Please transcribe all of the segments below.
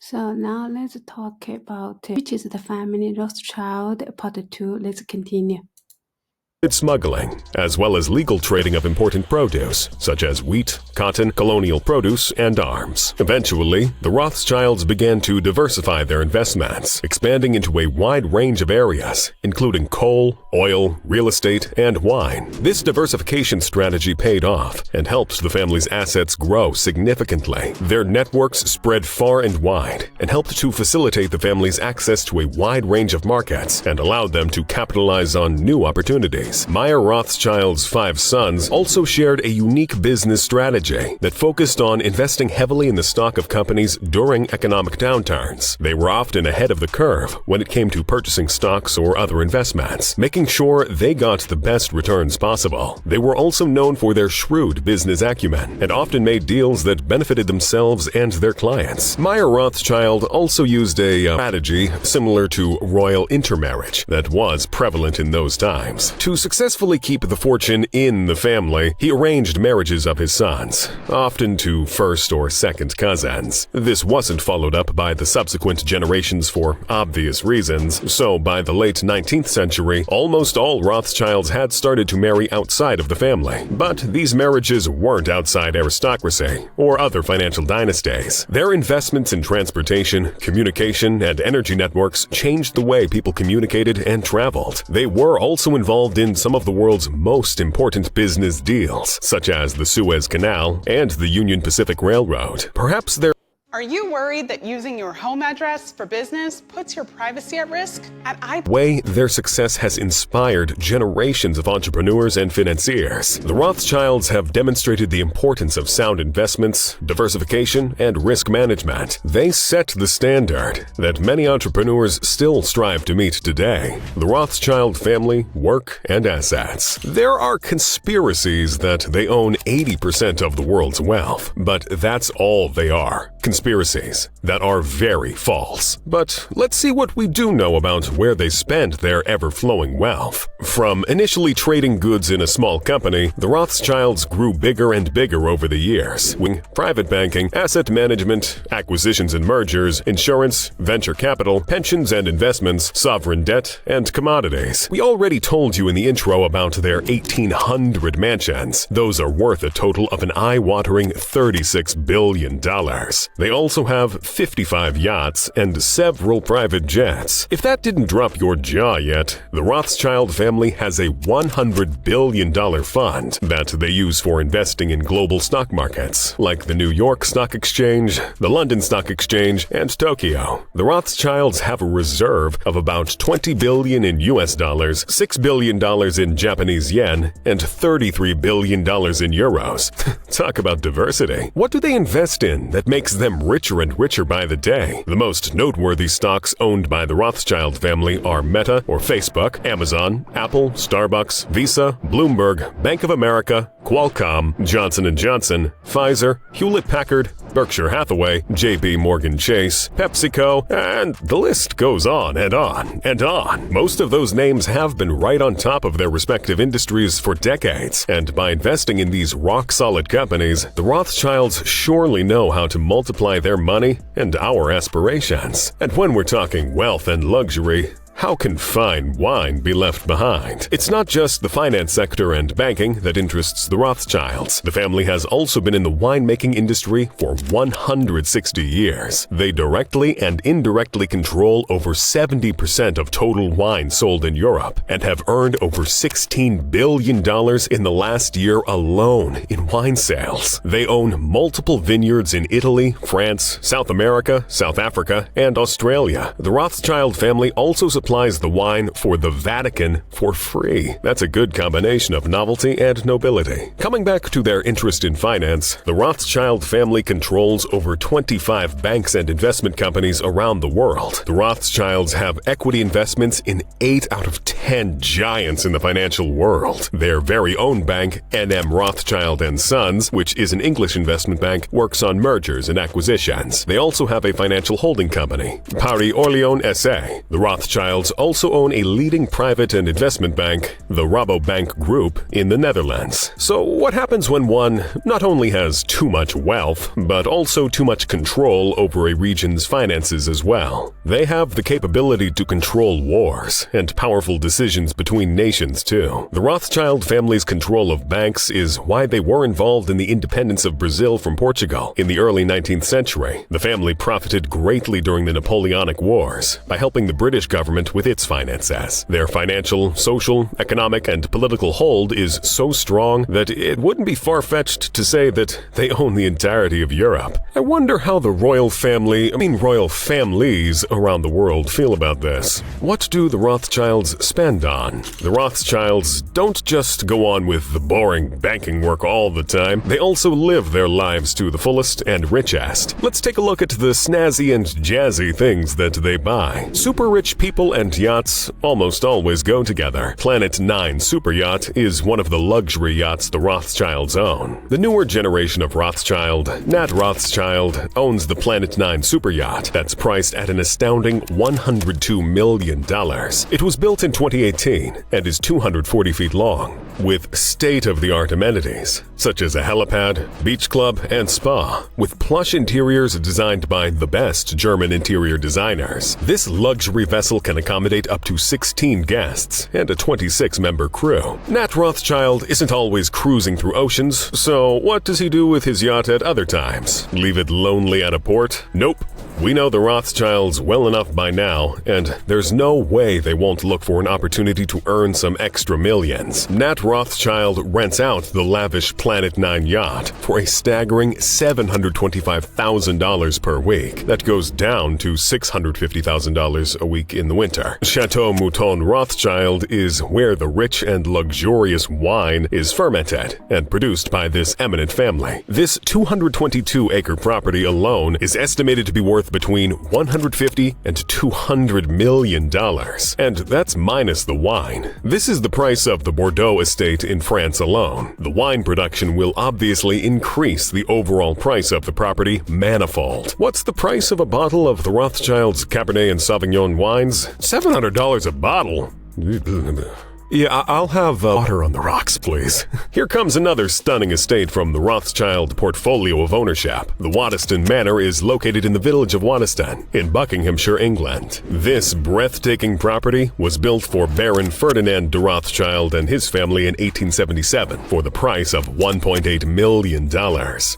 So now let's talk about which is the family Rothschild, part 2. Let's continue. Smuggling, as well as legal trading of important produce, such as wheat, cotton, colonial produce, and arms. Eventually, the Rothschilds began to diversify their investments, expanding into a wide range of areas, including coal, oil, real estate, and wine. This diversification strategy paid off and helped the family's assets grow significantly. Their networks spread far and wide and helped to facilitate the family's access to a wide range of markets and allowed them to capitalize on new opportunities. Meyer Rothschild's 5 sons also shared a unique business strategy that focused on investing heavily in the stock of companies during economic downturns. They were often ahead of the curve when it came to purchasing stocks or other investments, making sure they got the best returns possible. They were also known for their shrewd business acumen and often made deals that benefited themselves and their clients. Meyer Rothschild also used a strategy similar to royal intermarriage that was prevalent in those times. To successfully keep the fortune in the family, he arranged marriages of his sons, often to first or second cousins. This wasn't followed up by the subsequent generations for obvious reasons, so by the late 19th century, almost all Rothschilds had started to marry outside of the family. But these marriages weren't outside aristocracy or other financial dynasties. Their investments in transportation, communication, and energy networks changed the way people communicated and traveled. They were also involved in some of the world's most important business deals, such as the Suez Canal and the Union Pacific Railroad. Perhaps their Are you worried that using your home address for business puts your privacy at risk? Their success has inspired generations of entrepreneurs and financiers. The Rothschilds have demonstrated the importance of sound investments, diversification, and risk management. They set the standard that many entrepreneurs still strive to meet today. The Rothschild family, work, and assets. There are conspiracies that they own 80% of the world's wealth, but that's all they are. Conspiracies that are very false. But let's see what we do know about where they spend their ever-flowing wealth. From initially trading goods in a small company, the Rothschilds grew bigger and bigger over the years, with private banking, asset management, acquisitions and mergers, insurance, venture capital, pensions and investments, sovereign debt, and commodities. We already told you in the intro about their 1,800 mansions. Those are worth a total of an eye-watering $36 billion. They also have 55 yachts and several private jets. If that didn't drop your jaw yet, the Rothschild family has a $100 billion fund that they use for investing in global stock markets, like the New York Stock Exchange, the London Stock Exchange, and Tokyo. The Rothschilds have a reserve of about $20 billion in US dollars, $6 billion in Japanese yen, and $33 billion in euros. Talk about diversity. What do they invest in that makes them richer and richer by the day? The most noteworthy stocks owned by the Rothschild family are Meta or Facebook, Amazon, Apple, Starbucks, Visa, Bloomberg, Bank of America, Qualcomm, Johnson & Johnson, Pfizer, Hewlett-Packard, Berkshire Hathaway, JP Morgan Chase, PepsiCo, and the list goes on and on and on. Most of those names have been right on top of their respective industries for decades, and by investing in these rock-solid companies, the Rothschilds surely know how to multiply their money and our aspirations. And when we're talking wealth and luxury, how can fine wine be left behind? It's not just the finance sector and banking that interests the Rothschilds. The family has also been in the winemaking industry for 160 years. They directly and indirectly control over 70% of total wine sold in Europe and have earned over $16 billion in the last year alone in wine sales. They own multiple vineyards in Italy, France, South America, South Africa, and Australia. The Rothschild family also supplies the wine for the Vatican for free. That's a good combination of novelty and nobility. Coming back to their interest in finance, the Rothschild family controls over 25 banks and investment companies around the world. The Rothschilds have equity investments in 8 out of 10 giants in the financial world. Their very own bank, N.M. Rothschild & Sons, which is an English investment bank, works on mergers and acquisitions. They also have a financial holding company, Paris Orléans S.A. The Rothschilds Rothschilds also own a leading private and investment bank, the Rabobank Group, in the Netherlands. So what happens when one not only has too much wealth, but also too much control over a region's finances as well? They have the capability to control wars and powerful decisions between nations too. The Rothschild family's control of banks is why they were involved in the independence of Brazil from Portugal in the early 19th century. The family profited greatly during the Napoleonic Wars by helping the British government with its finances. Their financial, social, economic, and political hold is so strong that it wouldn't be far-fetched to say that they own the entirety of Europe. I wonder how the royal families around the world feel about this. What do the Rothschilds spend on? The Rothschilds don't just go on with the boring banking work all the time. They also live their lives to the fullest and richest. Let's take a look at the snazzy and jazzy things that they buy. Super rich people and yachts almost always go together. Planet 9 super yacht is one of the luxury yachts the Rothschilds own. The newer generation of Rothschild, Nat Rothschild, owns the Planet 9 super yacht that's priced at an astounding $102 million. It was built in 2018 and is 240 feet long, with state-of-the-art amenities, such as a helipad, beach club, and spa, with plush interiors designed by the best German interior designers. This luxury vessel can accommodate up to 16 guests and a 26-member crew. Nat Rothschild isn't always cruising through oceans, so what does he do with his yacht at other times? Leave it lonely at a port? Nope. We know the Rothschilds well enough by now, and there's no way they won't look for an opportunity to earn some extra millions. Nat Rothschild rents out the lavish Planet 9 yacht for a staggering $725,000 per week. That goes down to $650,000 a week in the winter. Chateau Mouton Rothschild is where the rich and luxurious wine is fermented and produced by this eminent family. This 222-acre property alone is estimated to be worth between $150 and $200 million, and that's minus the wine. This is the price of the Bordeaux estate in France alone. The wine production will obviously increase the overall price of the property manifold. What's the price of a bottle of the Rothschilds Cabernet and Sauvignon wines? $700 a bottle? Yeah, I'll have water on the rocks, please. Here comes another stunning estate from the Rothschild portfolio of ownership. The Waddesdon Manor is located in the village of Waddesdon, in Buckinghamshire, England. This breathtaking property was built for Baron Ferdinand de Rothschild and his family in 1877 for the price of $1.8 million.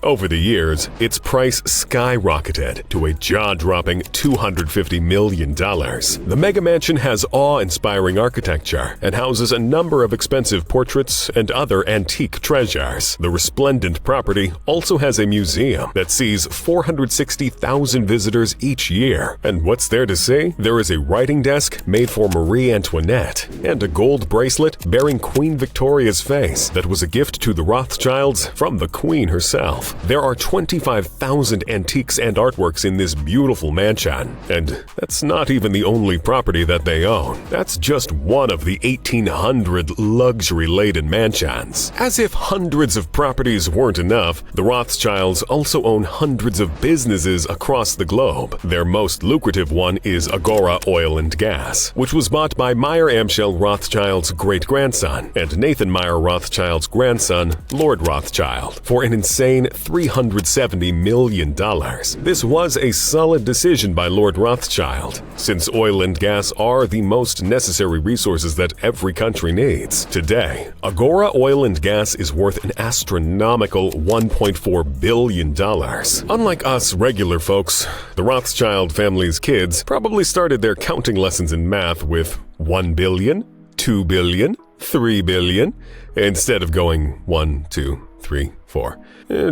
Over the years, its price skyrocketed to a jaw-dropping $250 million. The mega mansion has awe-inspiring architecture and houses a number of expensive portraits and other antique treasures. The resplendent property also has a museum that sees 460,000 visitors each year. And what's there to see? There is a writing desk made for Marie Antoinette and a gold bracelet bearing Queen Victoria's face that was a gift to the Rothschilds from the Queen herself. There are 25,000 antiques and artworks in this beautiful mansion, and that's not even the only property that they own. That's just one of the 1,800 luxury-laden mansions. As if hundreds of properties weren't enough, the Rothschilds also own hundreds of businesses across the globe. Their most lucrative one is Agora Oil and Gas, which was bought by Meyer Amschel Rothschild's great-grandson and Nathan Meyer Rothschild's grandson, Lord Rothschild, for an insane $370 million. This was a solid decision by Lord Rothschild, since oil and gas are the most necessary resources that every country needs. Today, Agora Oil and Gas is worth an astronomical $1.4 billion. Unlike us regular folks, the Rothschild family's kids probably started their counting lessons in math with 1 billion, 2 billion, 3 billion, instead of going 1, 2, 3, 4.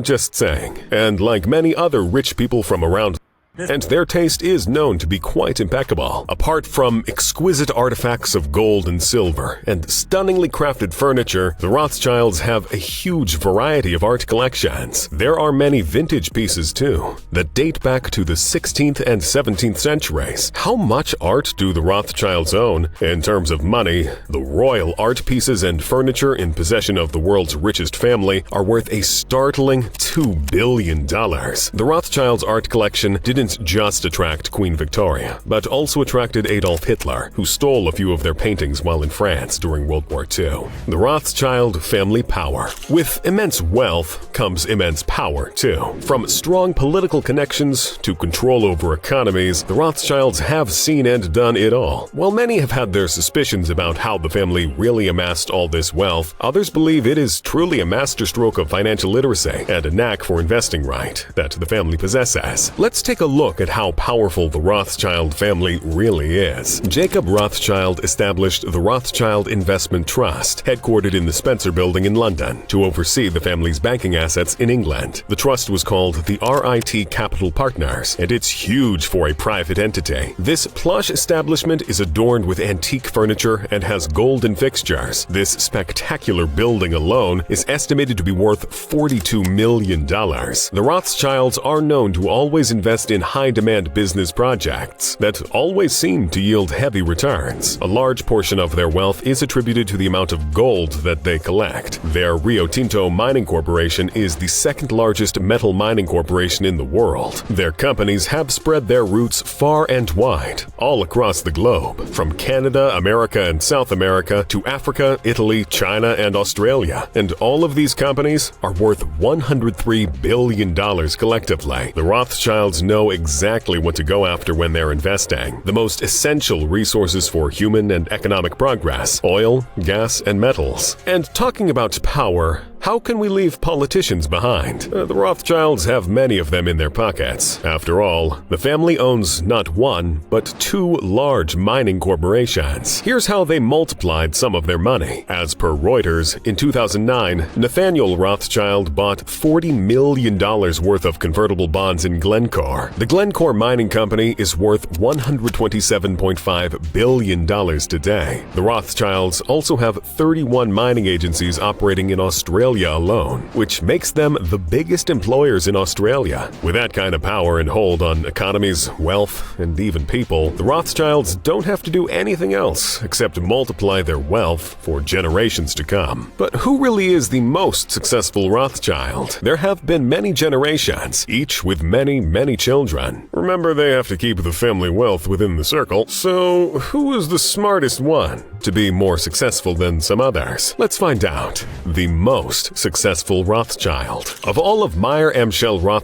Just saying. And like many other rich people from around, and their taste is known to be quite impeccable. Apart from exquisite artifacts of gold and silver and stunningly crafted furniture, the Rothschilds have a huge variety of art collections. There are many vintage pieces too, that date back to the 16th and 17th centuries. How much art do the Rothschilds own? In terms of money, the royal art pieces and furniture in possession of the world's richest family are worth a startling $2 billion. The Rothschilds' art collection didn't didn't just attract Queen Victoria, but also attracted Adolf Hitler, who stole a few of their paintings while in France during World War II. The Rothschild family power. With immense wealth comes immense power, too. From strong political connections to control over economies, the Rothschilds have seen and done it all. While many have had their suspicions about how the family really amassed all this wealth, others believe it is truly a masterstroke of financial literacy and a knack for investing right that the family possesses. Let's take a look at how powerful the Rothschild family really is. Jacob Rothschild established the Rothschild Investment Trust, headquartered in the Spencer Building in London, to oversee the family's banking assets in England. The trust was called the RIT Capital Partners, and it's huge for a private entity. This plush establishment is adorned with antique furniture and has golden fixtures. This spectacular building alone is estimated to be worth $42 million. The Rothschilds are known to always invest in high-demand business projects that always seem to yield heavy returns. A large portion of their wealth is attributed to the amount of gold that they collect. Their Rio Tinto Mining Corporation is the second largest metal mining corporation in the world. Their companies have spread their roots far and wide, all across the globe, from Canada, America, and South America to Africa, Italy, China, and Australia. And all of these companies are worth $103 billion collectively. The Rothschilds know exactly what to go after when they're investing. The most essential resources for human and economic progress: oil, gas, and metals. And talking about power, how can we leave politicians behind? The Rothschilds have many of them in their pockets. After all, the family owns not one, but two large mining corporations. Here's how they multiplied some of their money. As per Reuters, in 2009, Nathaniel Rothschild bought $40 million worth of convertible bonds in Glencore. The Glencore Mining Company is worth $127.5 billion today. The Rothschilds also have 31 mining agencies operating in Australia alone, which makes them the biggest employers in Australia. With that kind of power and hold on economies, wealth, and even people, the Rothschilds don't have to do anything else except multiply their wealth for generations to come. But who really is the most successful Rothschild? There have been many generations, each with many, many children. Remember, they have to keep the family wealth within the circle, so who is the smartest one to be more successful than some others? Let's find out. The most successful Rothschild. Of all of Meyer M. Shell Rothschild